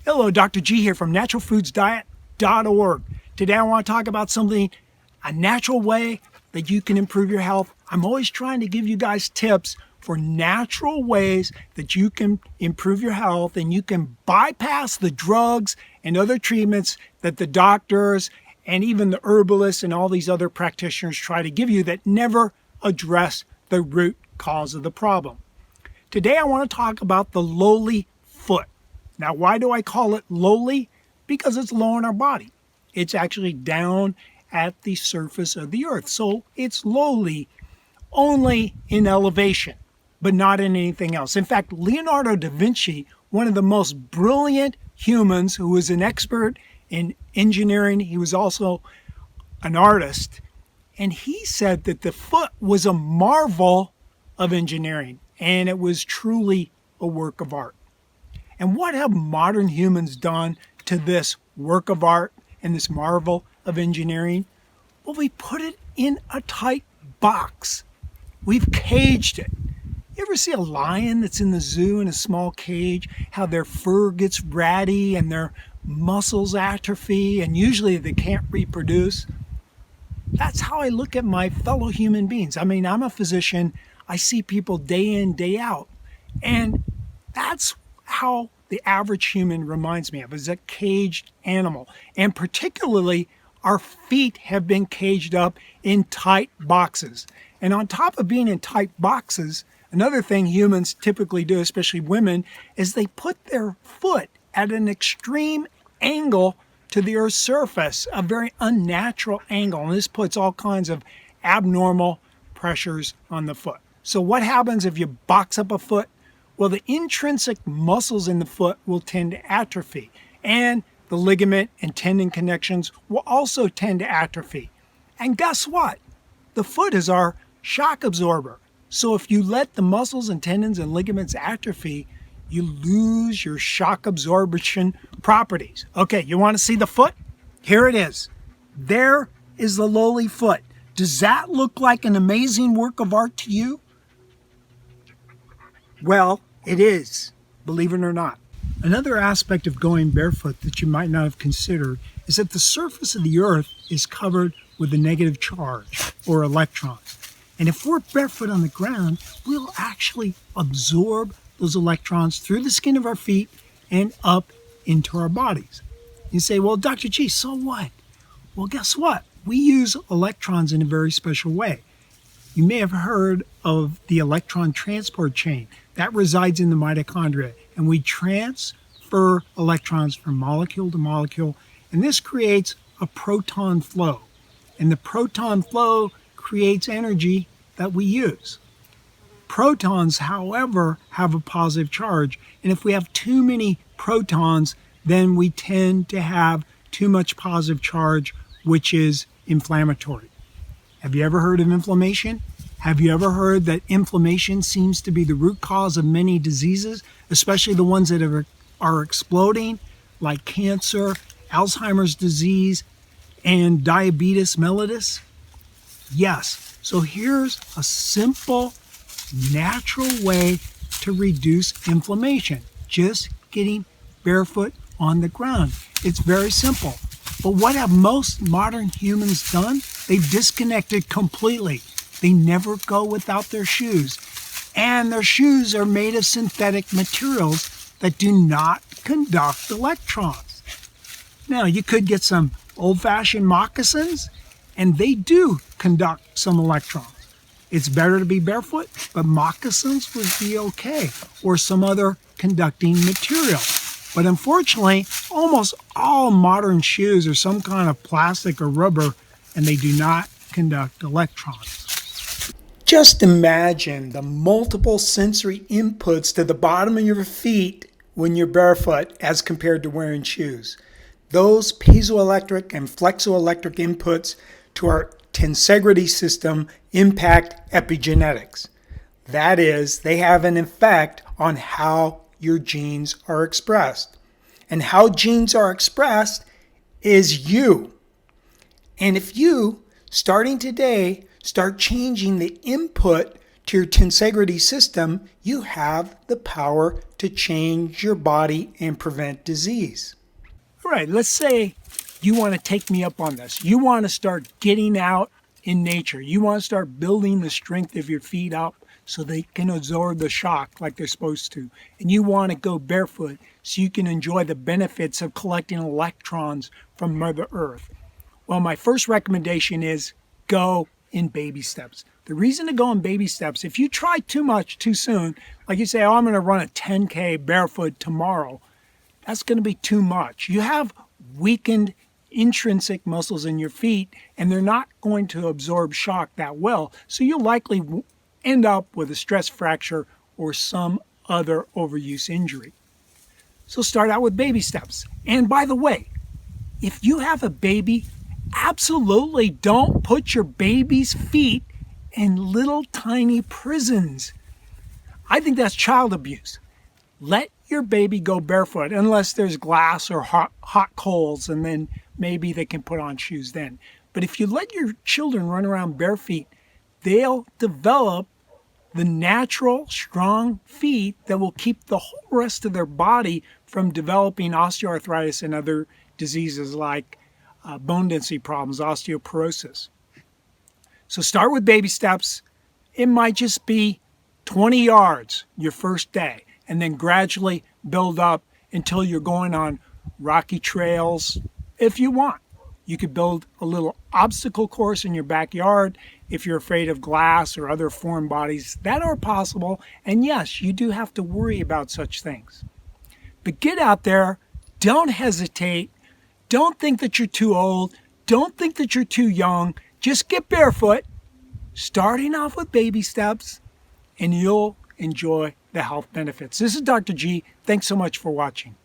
Hello, Dr. G here from naturalfoodsdiet.org. Today I want to talk about a natural way that you can improve your health. I'm always trying to give you guys tips for natural ways that you can improve your health and you can bypass the drugs and other treatments that the doctors and even the herbalists and all these other practitioners try to give you that never address the root cause of the problem. Today I want to talk about the lowly foot. Now, why do I call it lowly? Because it's low in our body. It's actually down at the surface of the earth. So it's lowly only in elevation, but not in anything else. In fact, Leonardo da Vinci, one of the most brilliant humans who was an expert in engineering, he was also an artist, and he said that the foot was a marvel of engineering, and it was truly a work of art. And what have modern humans done to this work of art and this marvel of engineering? Well, we put it in a tight box. We've caged it. You ever see a lion that's in the zoo in a small cage, how their fur gets ratty and their muscles atrophy, and usually they can't reproduce? That's how I look at my fellow human beings. I mean, I'm a physician. I see people day in, day out. And that's how the average human reminds me of, is a caged animal. And particularly, our feet have been caged up in tight boxes. And on top of being in tight boxes, another thing humans typically do, especially women, is they put their foot at an extreme angle to the Earth's surface, a very unnatural angle. And this puts all kinds of abnormal pressures on the foot. So what happens if you box up a foot? Well, the intrinsic muscles in the foot will tend to atrophy, and the ligament and tendon connections will also tend to atrophy. And guess what? The foot is our shock absorber. So if you let the muscles and tendons and ligaments atrophy, you lose your shock absorption properties. Okay, you want to see the foot? Here it is. There is the lowly foot. Does that look like an amazing work of art to you? Well, it is, believe it or not. Another aspect of going barefoot that you might not have considered is that the surface of the earth is covered with a negative charge, or electrons. And if we're barefoot on the ground, we'll actually absorb those electrons through the skin of our feet and up into our bodies. You say, well, Dr. G, so what? Well, guess what? We use electrons in a very special way. You may have heard of the electron transport chain. That resides in the mitochondria, and we transfer electrons from molecule to molecule, and this creates a proton flow. And the proton flow creates energy that we use. Protons, however, have a positive charge, and if we have too many protons, then we tend to have too much positive charge, which is inflammatory. Have you ever heard of inflammation? Have you ever heard that inflammation seems to be the root cause of many diseases, especially the ones that are exploding, like cancer, Alzheimer's disease, and diabetes mellitus? Yes. So here's a simple, natural way to reduce inflammation. Just getting barefoot on the ground. It's very simple. But what have most modern humans done? They've disconnected completely. They never go without their shoes. And their shoes are made of synthetic materials that do not conduct electrons. Now, you could get some old-fashioned moccasins, and they do conduct some electrons. It's better to be barefoot, but moccasins would be okay, or some other conducting material. But unfortunately, almost all modern shoes are some kind of plastic or rubber, and they do not conduct electrons. Just imagine the multiple sensory inputs to the bottom of your feet when you're barefoot as compared to wearing shoes. Those piezoelectric and flexoelectric inputs to our tensegrity system impact epigenetics. That is, they have an effect on how your genes are expressed. And how genes are expressed is you. And if you, starting today, start changing the input to your tensegrity system, you have the power to change your body and prevent disease. All right, let's say you want to take me up on this. You want to start getting out in nature. You want to start building the strength of your feet up so they can absorb the shock like they're supposed to. And you want to go barefoot so you can enjoy the benefits of collecting electrons from Mother Earth. Well, my first recommendation is go in baby steps. The reason to go in baby steps, if you try too much too soon, like you say, oh, I'm going to run a 10K barefoot tomorrow, that's going to be too much. You have weakened intrinsic muscles in your feet, and they're not going to absorb shock that well. So you'll likely end up with a stress fracture or some other overuse injury. So start out with baby steps. And by the way, if you have a baby, absolutely don't put your baby's feet in little tiny prisons. I think that's child abuse. Let your baby go barefoot unless there's glass or hot coals, and then maybe they can put on shoes then. But if you let your children run around bare feet, they'll develop the natural, strong feet that will keep the whole rest of their body from developing osteoarthritis and other diseases like bone density problems, osteoporosis. So start with baby steps. It might just be 20 yards your first day, and then gradually build up until you're going on rocky trails. If you want, you could build a little obstacle course in your backyard if you're afraid of glass or other foreign bodies that are possible. And yes, you do have to worry about such things. But get out there, don't hesitate, don't think that you're too old, don't think that you're too young, just get barefoot, starting off with baby steps, and you'll enjoy the health benefits. This is Dr. G. Thanks so much for watching.